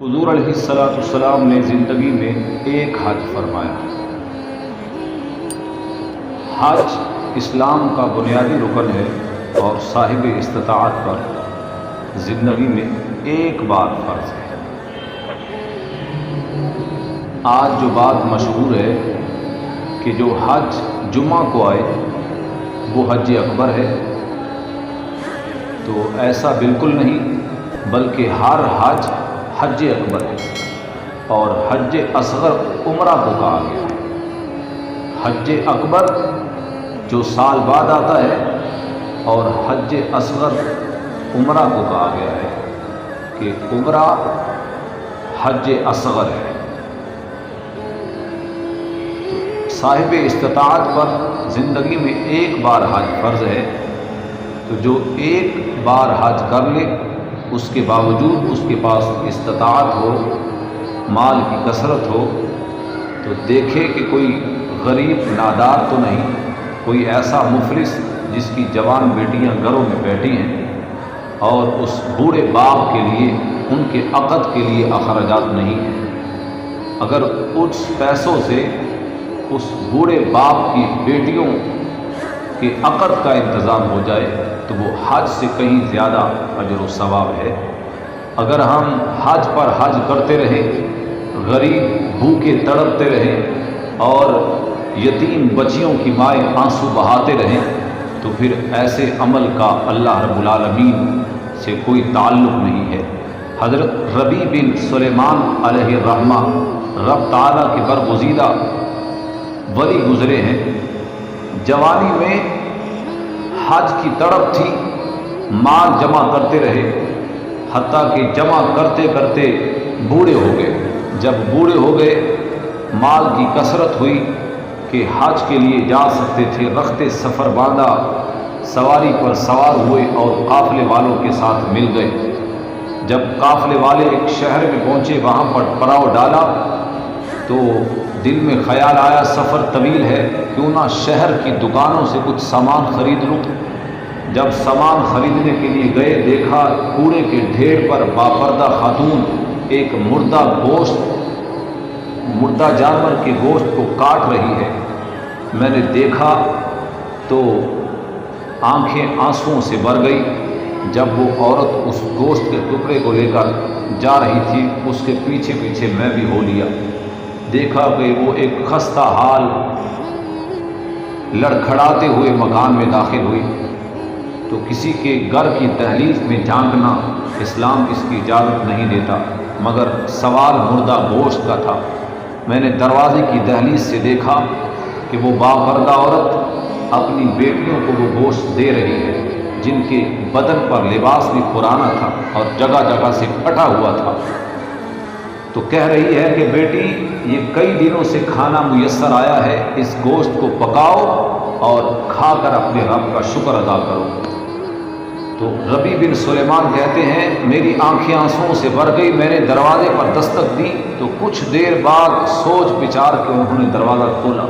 حضور علیہ السلام نے زندگی میں ایک حج فرمایا۔ حج اسلام کا بنیادی رکن ہے اور صاحب استطاعت پر زندگی میں ایک بار فرض ہے۔ آج جو بات مشہور ہے کہ جو حج جمعہ کو آئے وہ حج اکبر ہے، تو ایسا بالکل نہیں، بلکہ ہر حج حج اکبر ہے اور حج اصغر عمرہ کو کہا گیا ہے۔ حج اکبر جو سال بعد آتا ہے اور حج اصغر عمرہ کو کہا گیا ہے کہ عمرہ حج اصغر ہے۔ صاحب استطاعت پر زندگی میں ایک بار حج فرض ہے، تو جو ایک بار حج کر لے، اس کے باوجود اس کے پاس استطاعت ہو، مال کی کثرت ہو، تو دیکھے کہ کوئی غریب نادار تو نہیں، کوئی ایسا مفلس جس کی جوان بیٹیاں گھروں میں بیٹھی ہیں اور اس بوڑھے باپ کے لیے، ان کے عقد کے لیے اخراجات نہیں ہیں۔ اگر اس پیسوں سے اس بوڑھے باپ کی بیٹیوں کے عقد کا انتظام ہو جائے تو وہ حج سے کہیں زیادہ اجر و ثواب ہے۔ اگر ہم حج پر حج کرتے رہیں، غریب بھوکے تڑپتے رہیں اور یتیم بچیوں کی مائیں آنسو بہاتے رہیں، تو پھر ایسے عمل کا اللہ رب العالمین سے کوئی تعلق نہیں ہے۔ حضرت ربیع بن سلیمان علیہ الرحمہ رب تعالیٰ کے برگزیدہ ولی گزرے ہیں۔ جوانی میں حج کی تڑپ تھی، مال جمع کرتے رہے، حتیٰ کہ جمع کرتے کرتے بوڑھے ہو گئے۔ جب بوڑھے ہو گئے، مال کی کثرت ہوئی کہ حج کے لیے جا سکتے تھے، رخت سفر باندھا، سواری پر سوار ہوئے اور قافلے والوں کے ساتھ مل گئے۔ جب قافلے والے ایک شہر میں پہنچے، وہاں پر پڑاؤ ڈالا، تو دل میں خیال آیا سفر طویل ہے، کیوں نہ شہر کی دکانوں سے کچھ سامان خرید لوں۔ جب سامان خریدنے کے لیے گئے، دیکھا کوڑے کے ڈھیر پر باپردہ خاتون ایک مردہ جانور کے گوشت کو کاٹ رہی ہے۔ میں نے دیکھا تو آنکھیں آنسوؤں سے بھر گئی۔ جب وہ عورت اس گوشت کے ٹکڑے کو لے کر جا رہی تھی، اس کے پیچھے پیچھے میں بھی ہو لیا۔ دیکھا کہ وہ ایک خستہ حال لڑکھڑاتے ہوئے مکان میں داخل ہوئی، تو کسی کے گھر کی دہلیز میں جھانکنا اسلام اس کی اجازت نہیں دیتا، مگر سوال مردہ گوشت کا تھا۔ میں نے دروازے کی دہلیز سے دیکھا کہ وہ باپردہ عورت اپنی بیٹیوں کو وہ گوشت دے رہی ہے، جن کے بدن پر لباس بھی پرانا تھا اور جگہ جگہ سے پھٹا ہوا تھا۔ تو کہہ رہی ہے کہ بیٹی، یہ کئی دنوں سے کھانا میسر آیا ہے، اس گوشت کو پکاؤ اور کھا کر اپنے رب کا شکر ادا کرو۔ تو ربیع بن سلیمان کہتے ہیں میری آنکھیں آنسوؤں سے بھر گئی۔ میں نے دروازے پر دستک دی تو کچھ دیر بعد سوچ بچار کے انہوں نے دروازہ کھولا،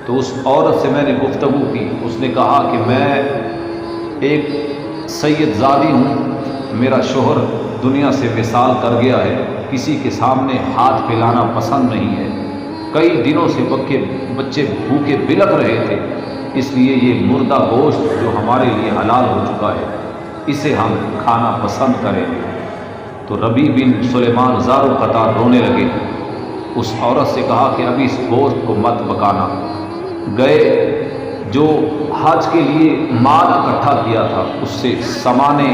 تو اس عورت سے میں نے گفتگو کی۔ اس نے کہا کہ میں ایک سید زادی ہوں، میرا شوہر دنیا سے وصال کر گیا ہے، کسی کے سامنے ہاتھ پھیلانا پسند نہیں ہے، کئی دنوں سے بچے بھوکے بلک رہے تھے، اس لیے یہ مردہ گوشت جو ہمارے لیے حلال ہو چکا ہے، اسے ہم کھانا پسند کریں گے۔ تو ربیع بن سلیمان زار و قطار رونے لگے۔ اس عورت سے کہا کہ ابھی اس گوشت کو مت پکانا۔ گئے، جو حج کے لیے مال اکٹھا کیا تھا اس سے سامان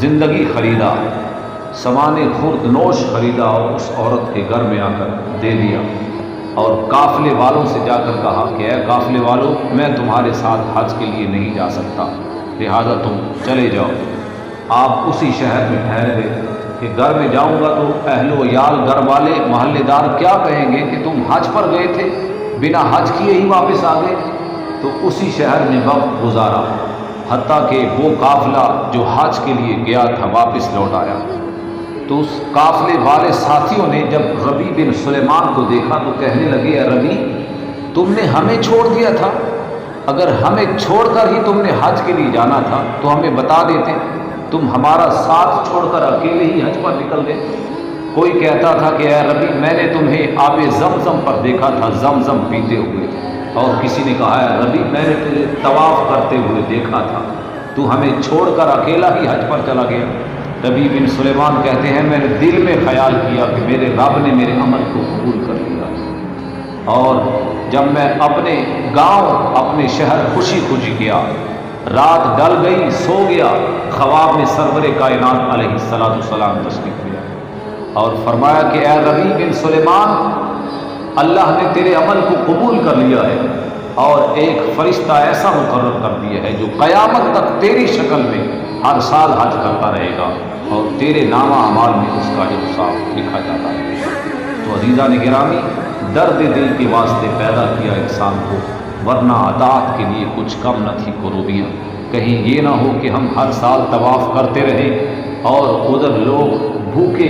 زندگی خریدا، سامان خورد نوش خریدا اور اس عورت کے گھر میں آ کر دے دیا، اور قافلے والوں سے جا کر کہا کہ اے قافلے والوں، میں تمہارے ساتھ حج کے لیے نہیں جا سکتا، لہذا تم چلے جاؤ۔ آپ اسی شہر میں ٹھہر گئے کہ گھر میں جاؤں گا تو اہل و عیال، گھر والے، محلے دار کیا کہیں گے کہ تم حج پر گئے تھے، بنا حج کیے ہی واپس آ گئے۔ تو اسی شہر میں وقت گزارا، حتیٰ کہ وہ قافلہ جو حج کے لیے گیا تھا واپس لوٹ آیا۔ تو اس قافلے والے ساتھیوں نے جب ربیع بن سلیمان کو دیکھا تو کہنے لگے اے ربیع، تم نے ہمیں چھوڑ دیا تھا، اگر ہمیں چھوڑ کر ہی تم نے حج کے لیے جانا تھا تو ہمیں بتا دیتے، تم ہمارا ساتھ چھوڑ کر اکیلے ہی حج پر نکل گئے۔ کوئی کہتا تھا کہ اے ربی میں نے تمہیں آب زمزم پر دیکھا تھا، زمزم پیتے ہوئے، اور کسی نے کہا اے ربی میں نے تجھے طواف کرتے ہوئے دیکھا تھا، تو ہمیں چھوڑ کر اکیلا ہی حج پر چلا گیا۔ ربیع بن سلیمان کہتے ہیں میں نے دل میں خیال کیا کہ میرے رب نے میرے عمل کو قبول کر لیا، اور جب میں اپنے گاؤں اپنے شہر خوشی خوشی گیا، رات ڈل گئی، سو گیا، خواب میں سرور کائنات علیہ السلام تشریف لیا اور فرمایا کہ اے ربیع بن سلیمان اللہ نے تیرے عمل کو قبول کر لیا ہے اور ایک فرشتہ ایسا مقرر کر دیا ہے جو قیامت تک تیری شکل میں ہر سال حج کرتا رہے گا اور تیرے نامہ اعمال میں اس کا جو صاف لکھا جاتا ہے۔ تو عزیزان گرامی، درد دل کے واسطے پیدا کیا انسان کو، ورنہ اطاعت کے لیے کچھ کم نہ تھی قربیاں۔ کہیں یہ نہ ہو کہ ہم ہر سال طواف کرتے رہیں اور ادھر لوگ بھوکے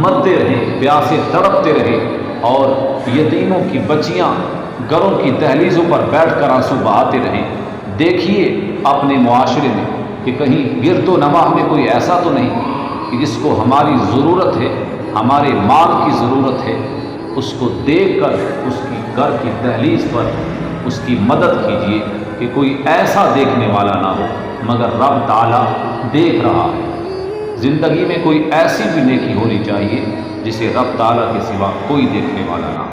مرتے رہیں، پیاسے تڑپتے رہیں، اور یتیموں کی بچیاں گھروں کی دہلیزوں پر بیٹھ کر آنسو بہاتے رہیں۔ دیکھیے اپنے معاشرے میں کہ کہیں گرد و نواح میں کوئی ایسا تو نہیں کہ جس کو ہماری ضرورت ہے، ہمارے مال کی ضرورت ہے، اس کو دیکھ کر اس کی گھر کی دہلیز پر اس کی مدد کیجیے کہ کوئی ایسا دیکھنے والا نہ ہو، مگر رب تعالیٰ دیکھ رہا ہے۔ زندگی میں کوئی ایسی بھی نیکی ہونی چاہیے جسے رب تعالیٰ کے سوا کوئی دیکھنے والا نہ ہو۔